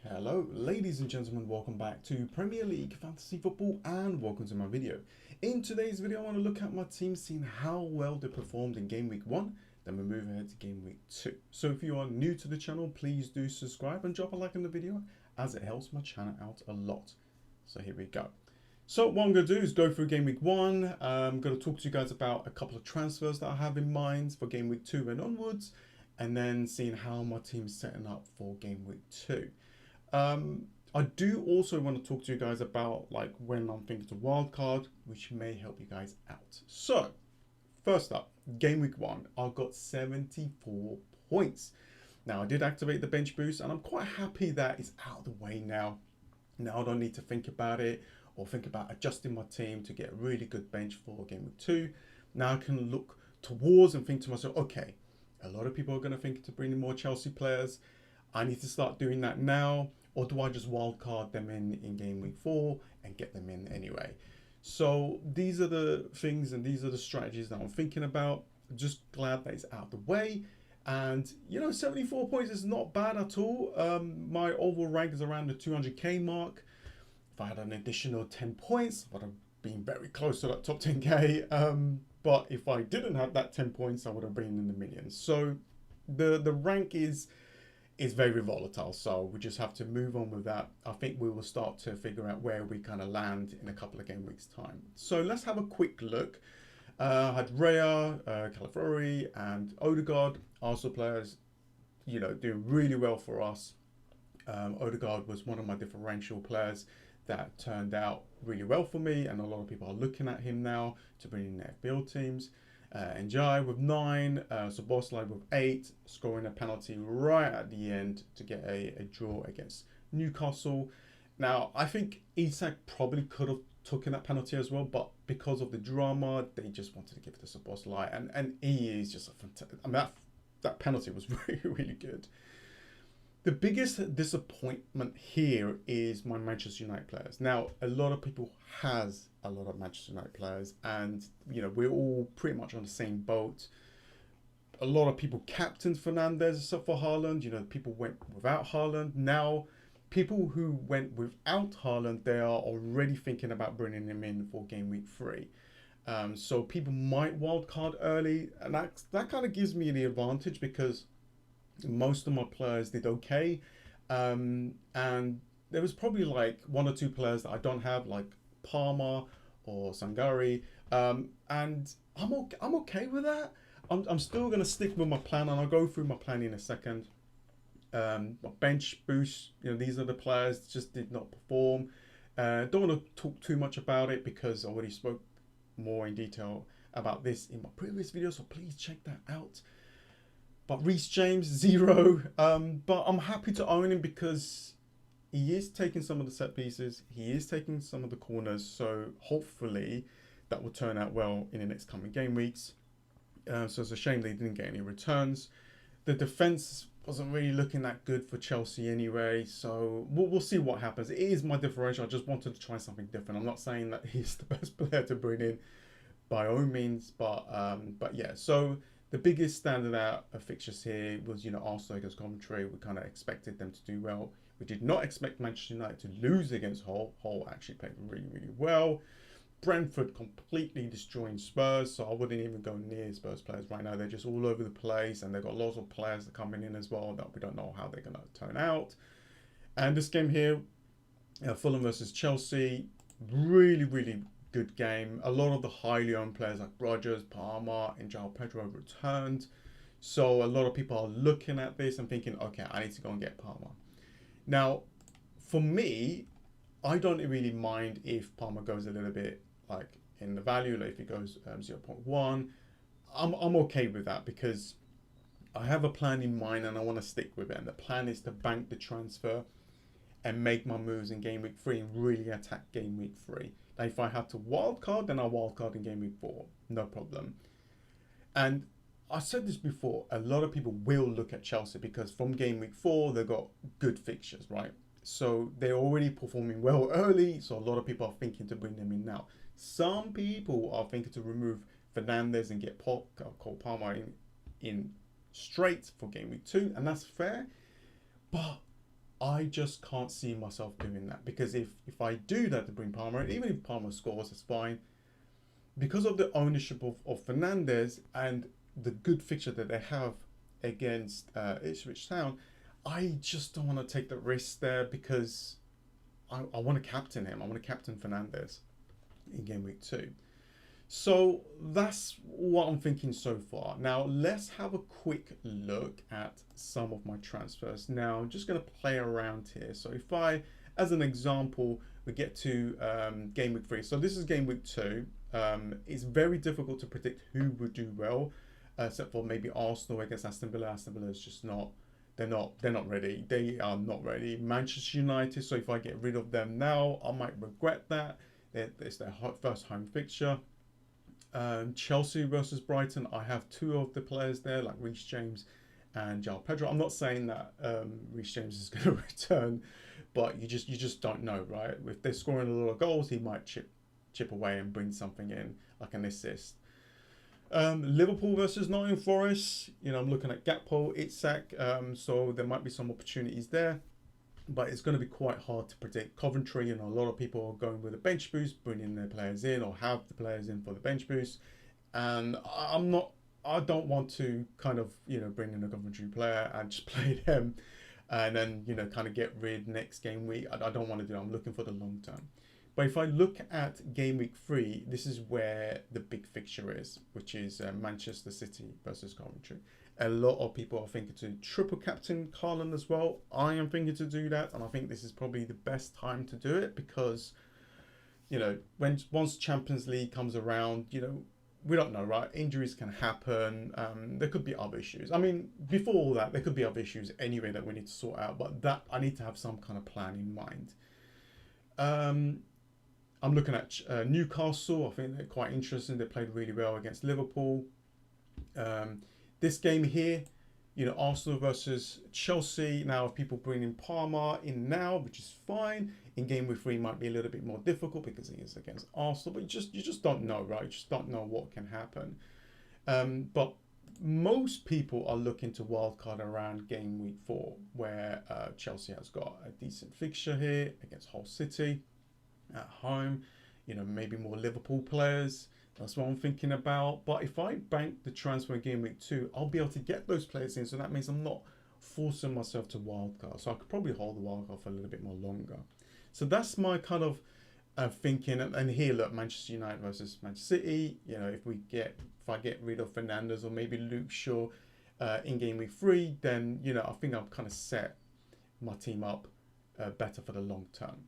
Hello ladies and gentlemen, welcome back to Premier League Fantasy Football and welcome to my video. In today's video I want to look at my team, seeing how well they performed in game week 1, then we move ahead to game week 2. So if you are new to the channel, please do subscribe and drop a like on the video as it helps my channel out a lot. So here we go. So what I'm going to do is go through game week 1, I'm going to talk to you guys about a couple of transfers that I have in mind for game week 2 and onwards, and then seeing how my team is setting up for game week 2. I do also want to talk to you guys about like when I'm thinking to wildcard, which may help you guys out. So first up, game week 1, I got 74 points. Now I did activate the bench boost and I'm quite happy that it's out of the way now. Now I don't need to think about it or think about adjusting my team to get a really good bench for game week 2. Now I can look towards and think to myself, okay, a lot of people are going to think to bring in more Chelsea players. I need to start doing that now, or do I just wildcard them in game week 4 and get them in anyway? So these are the things and these are the strategies that I'm thinking about. Just glad that it's out of the way. And you know, 74 points is not bad at all. My overall rank is around the 200k mark. If I had an additional 10 points, I would have been very close to that top 10k. But if I didn't have that 10 points, I would have been in the millions. So the rank is very volatile, so we just have to move on with that. I think we will start to figure out where we kind of land in a couple of game weeks time. So let's have a quick look. I had Raya, Calafiori and Odegaard, Arsenal players, you know, doing really well for us. Odegaard was one of my differential players that turned out really well for me, and a lot of people are looking at him now to bring in their FPL teams. Njai with 9, Szoboszlai with 8, scoring a penalty right at the end to get a draw against Newcastle. Now, I think Isak probably could have taken that penalty as well, but because of the drama, they just wanted to give it to Szoboszlai, and he is just a fantastic. I mean, that penalty was really, really good. The biggest disappointment here is my Manchester United players. Now, a lot of people has a lot of Manchester United players, and you know, we're all pretty much on the same boat. A lot of people captained Fernandes except for Haaland. You know, people went without Haaland. Now, people who went without Haaland, they are already thinking about bringing him in for game week 3. So people might wildcard early, and that kind of gives me the advantage because most of my players did okay, and there was probably like 1 or 2 players that I don't have, like Palmer or Sangari, and I'm okay with that. I'm still gonna stick with my plan, and I'll go through my plan in a second. My bench boost, you know, these are the players that just did not perform. Don't want to talk too much about it because I already spoke more in detail about this in my previous video, so please check that out. But Reece James, 0. But I'm happy to own him because he is taking some of the set pieces. He is taking some of the corners. So hopefully that will turn out well in the next coming game weeks. So it's a shame they didn't get any returns. The defense wasn't really looking that good for Chelsea anyway. So we'll see what happens. It is my differential. I just wanted to try something different. I'm not saying that he's the best player to bring in by all means. But yeah, so the biggest standout of fixtures here was, you know, Arsenal against Coventry. We kind of expected them to do well. We did not expect Manchester United to lose against Hull. Hull actually played really, really well. Brentford completely destroying Spurs, so I wouldn't even go near Spurs players right now. They're just all over the place, and they've got lots of players that are coming in as well that we don't know how they're going to turn out. And this game here, Fulham versus Chelsea, really, really good game. A lot of the highly owned players like Rodgers, Palmer, and João Pedro returned. So a lot of people are looking at this and thinking, okay, I need to go and get Palmer. Now, for me, I don't really mind if Palmer goes a little bit like in the value, like if he goes 0.1. I'm okay with that because I have a plan in mind and I want to stick with it. And the plan is to bank the transfer and make my moves in game week 3 and really attack game week 3. Now, if I have to wildcard, then I'll wildcard in game week 4. No problem. And I said this before, a lot of people will look at Chelsea because from game week 4, they've got good fixtures, right? So they're already performing well early. So a lot of people are thinking to bring them in now. Some people are thinking to remove Fernandes and get Cole Palmer in straight for game week 2. And that's fair. But I just can't see myself doing that, because if I do that to bring Palmer, and even if Palmer scores, that's fine. Because of the ownership of Fernandez and the good fixture that they have against Ipswich Town, I just don't want to take the risk there, because I want to captain him. I want to captain Fernandez in game week 2. So that's what I'm thinking so far. Now let's have a quick look at some of my transfers. Now I'm just going to play around here. So if I, as an example, we get to game week 3. So this is game week 2. It's very difficult to predict who would do well, except for maybe Arsenal against Aston Villa. Aston Villa is just not. They're not ready. They are not ready. Manchester United. So if I get rid of them now, I might regret that. It's their first home fixture. Chelsea versus Brighton. I have 2 of the players there, like Reece James and João Pedro. I'm not saying that Reece James is going to return, but you just don't know, right? If they're scoring a lot of goals, he might chip away and bring something in, like an assist. Liverpool versus Nottingham Forest. I'm looking at Gakpo, Isak, so there might be some opportunities there, but it's going to be quite hard to predict. Coventry, a lot of people are going with a bench boost, bringing their players in, or have the players in for the bench boost, and I don't want to kind of bring in a Coventry player and just play them, and then kind of get rid next game week. I don't want to do that. I'm looking for the long term. But if I look at game week 3, this is where the big fixture is, which is Manchester City versus Coventry. A lot of people are thinking to triple captain Haaland as well. I am thinking to do that, and I think this is probably the best time to do it, because once Champions League comes around, we don't know, right? Injuries can happen. There could be other issues. I mean, before all that, there could be other issues anyway that we need to sort out, but that I need to have some kind of plan in mind. I'm looking at Newcastle. I think they're quite interesting. They played really well against Liverpool. This game here, Arsenal versus Chelsea. Now, if people bring in Palmer in now, which is fine. In game week 3 might be a little bit more difficult because he is against Arsenal. But you just don't know, right? You just don't know what can happen. But most people are looking to wildcard around game week 4, where Chelsea has got a decent fixture here against Hull City at home. Maybe more Liverpool players. That's what I'm thinking about. But if I bank the transfer in game week 2, I'll be able to get those players in. So that means I'm not forcing myself to wildcard. So I could probably hold the wildcard for a little bit more longer. So that's my kind of thinking. And here, look, Manchester United versus Manchester City. If I get rid of Fernandes or maybe Luke Shaw in game week 3, then I think I've kind of set my team up better for the long term.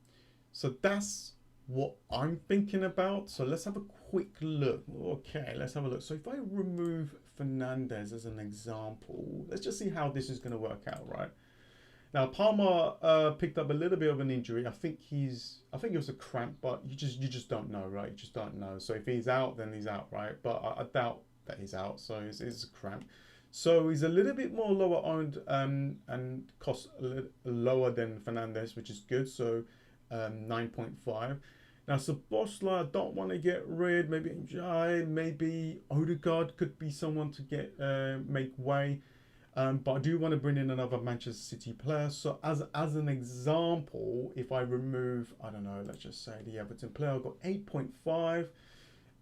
So that's what I'm thinking about. So let's have a quick look. Okay, let's have a look. So if I remove Fernandes as an example, let's just see how this is going to work out, right? Now, Palmer picked up a little bit of an injury. I think it was a cramp, but you just don't know, right? You just don't know. So if he's out, then he's out, right? But I doubt that he's out. So it's a cramp. So he's a little bit more lower owned and costs a little lower than Fernandes, which is good. So 9.5. Now, Szoboszlai, I don't want to get rid. Maybe Njai, maybe Odegaard could be someone to make way. But I do want to bring in another Manchester City player. So as an example, if I remove, I don't know, let's just say the Everton player, I've got 8.5.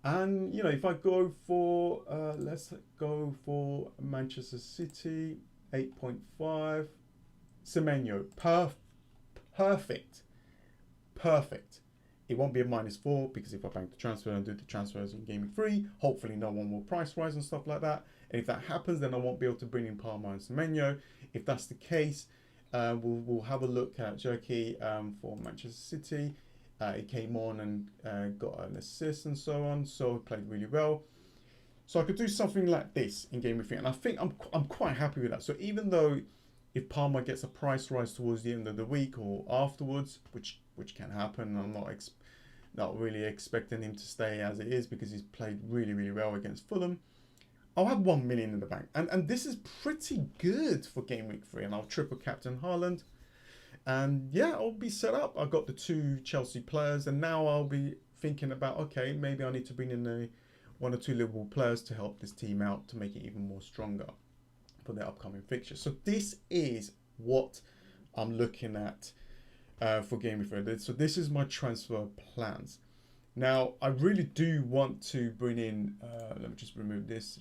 And, if I go for, let's go for Manchester City, 8.5. Semenyo, perfect. It won't be a -4 because if I bank the transfer and do the transfers in game 3, hopefully no one will price rise and stuff like that. And if that happens, then I won't be able to bring in Palmer and Semenyo. If that's the case, we'll have a look at Jerky for Manchester City. He came on and got an assist and so on, so he played really well. So I could do something like this in game 3, and I think I'm quite happy with that. So even though if Palmer gets a price rise towards the end of the week or afterwards, which can happen, I'm not really expecting him to stay as it is because he's played really, really well against Fulham. I'll have 1 million in the bank, and this is pretty good for game week 3, and I'll triple captain Haaland, and yeah, I'll be set up. I've got the 2 Chelsea players, and now I'll be thinking about, okay, maybe I need to bring in 1 or 2 Liverpool players to help this team out to make it even more stronger for their upcoming fixture. So this is what I'm looking at for Game Week 3. So this is my transfer plans. Now, I really do want to bring in, let me just remove this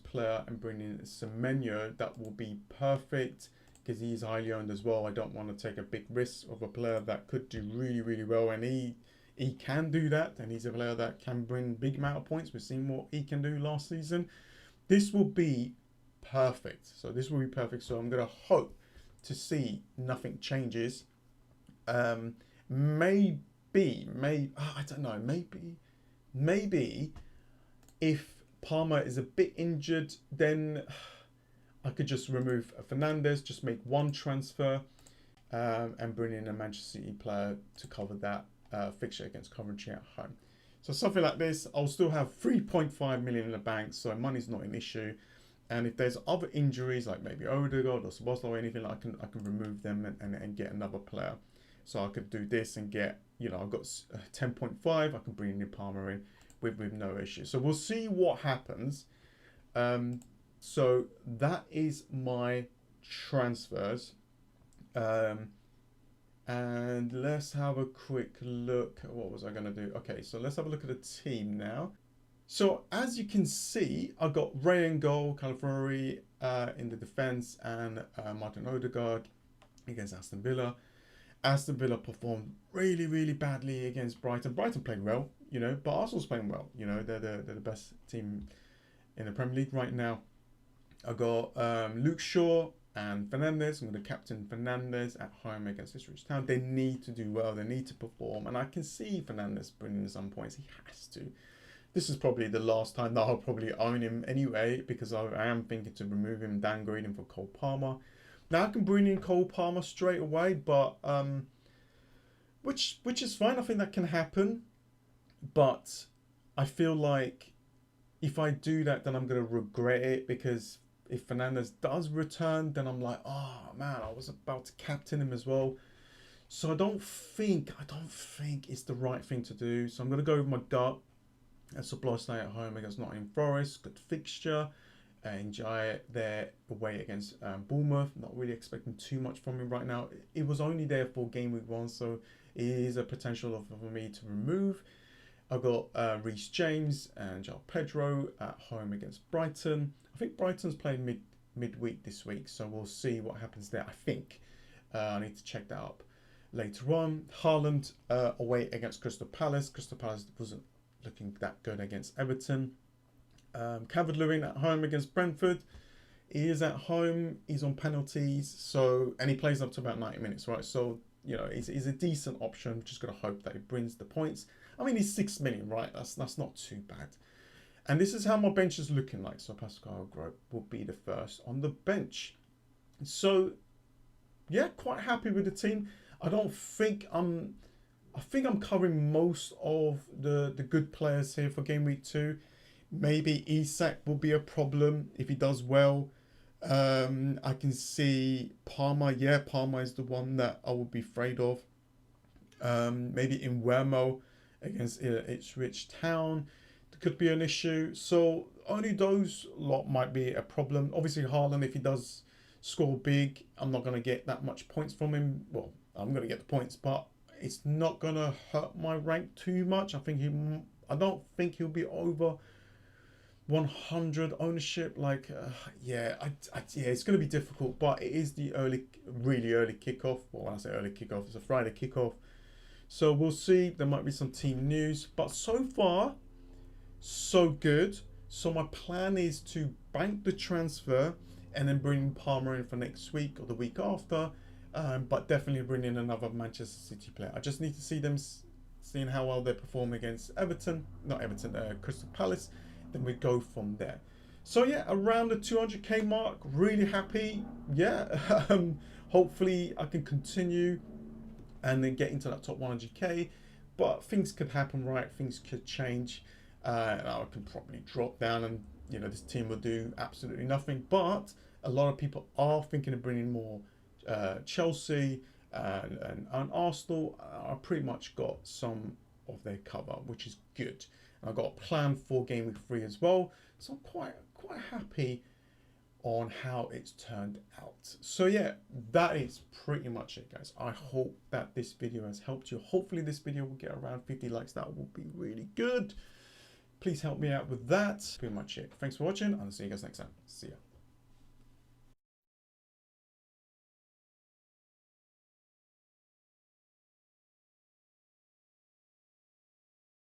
player and bring in Semenyo. That will be perfect because he's highly owned as well. I don't want to take a big risk of a player that could do really, really well, and he can do that, and he's a player that can bring big amount of points. We've seen what he can do last season. This will be perfect. So this will be perfect. So I'm going to hope to see nothing changes. Maybe, I don't know, maybe if Palmer is a bit injured, then I could just remove Fernandez, just make one transfer, and bring in a Manchester City player to cover that fixture against Coventry at home. So something like this, I'll still have 3.5 million in the bank, so money's not an issue. And if there's other injuries, like maybe Odegaard or Szoboszlai or anything, I can remove them and get another player. So I could do this and get, I've got 10.5. I can bring in Palmer in with no issue. So we'll see what happens. So that is my transfers. And let's have a quick look. What was I going to do? Okay, so let's have a look at the team now. So as you can see, I got Ray in goal, Calafiori in the defence, and Martin Odegaard against Aston Villa. Aston Villa performed really, really badly against Brighton. Brighton played well, but Arsenal's playing well. They're the best team in the Premier League right now. I got Luke Shaw and Fernandez. I'm going to captain Fernandez at home against Ipswich Town. They need to do well. They need to perform. And I can see Fernandez bringing some points. He has to. This is probably the last time that I'll probably own him anyway, because I am thinking to remove him, downgrade him for Cole Palmer. Now I can bring in Cole Palmer straight away, but which is fine. I think that can happen, but I feel like if I do that, then I'm gonna regret it, because if Fernandez does return, then I'm like, oh man, I was about to captain him as well. So I don't think it's the right thing to do. So I'm gonna go with my gut. And Szoboszlai at home against Nottingham Forest, good fixture. Enjoy there away against Bournemouth. Not really expecting too much from him right now. It was only there for Game Week 1, so it is a potential for me to remove. I've got Reece James and João Pedro at home against Brighton. I think Brighton's playing midweek this week, so we'll see what happens there. I think I need to check that up later on. Haaland away against Crystal Palace. Crystal Palace wasn't looking that good against Everton. Calvert-Lewin at home against Brentford. He is at home. He's on penalties, and he plays up to about 90 minutes, right? So he's a decent option. Just gotta hope that he brings the points. I mean, he's 6 million, right? That's not too bad. And this is how my bench is looking like. So Pascal Gross will be the first on the bench. So yeah, quite happy with the team. I think I'm covering most of the good players here for Game Week 2. Maybe Isak will be a problem if he does well. I can see Palmer. Yeah, Palmer is the one that I would be afraid of. Maybe in Wermo against Ipswich Town, there could be an issue. So only those lot might be a problem. Obviously Haaland, if he does score big, I'm not going to get that much points from him. Well, I'm going to get the points, but it's not going to hurt my rank too much. I don't think he'll be over 100 ownership. It's going to be difficult, but it is the really early kickoff. Well, when I say early kickoff, it's a Friday kickoff. So we'll see. There might be some team news, but so far, so good. So my plan is to bank the transfer and then bring Palmer in for next week or the week after. But definitely bring in another Manchester City player. I just need to see them, seeing how well they perform against Crystal Palace. Then we go from there. So yeah, around the 200k mark, really happy. Yeah, hopefully I can continue and then get into that top 100k. But things could happen, right? Things could change. And I can probably drop down, and this team will do absolutely nothing. But a lot of people are thinking of bringing more. Chelsea and Arsenal. I pretty much got some of their cover, which is good. And I've got a plan for Game Week 3 as well, so I'm quite happy on how it's turned out. So yeah, that is pretty much it, guys. I hope that this video has helped you. Hopefully this video will get around 50 likes. That will be really good. Please help me out with that. Pretty much it. Thanks for watching, and I'll see you guys next time. See ya.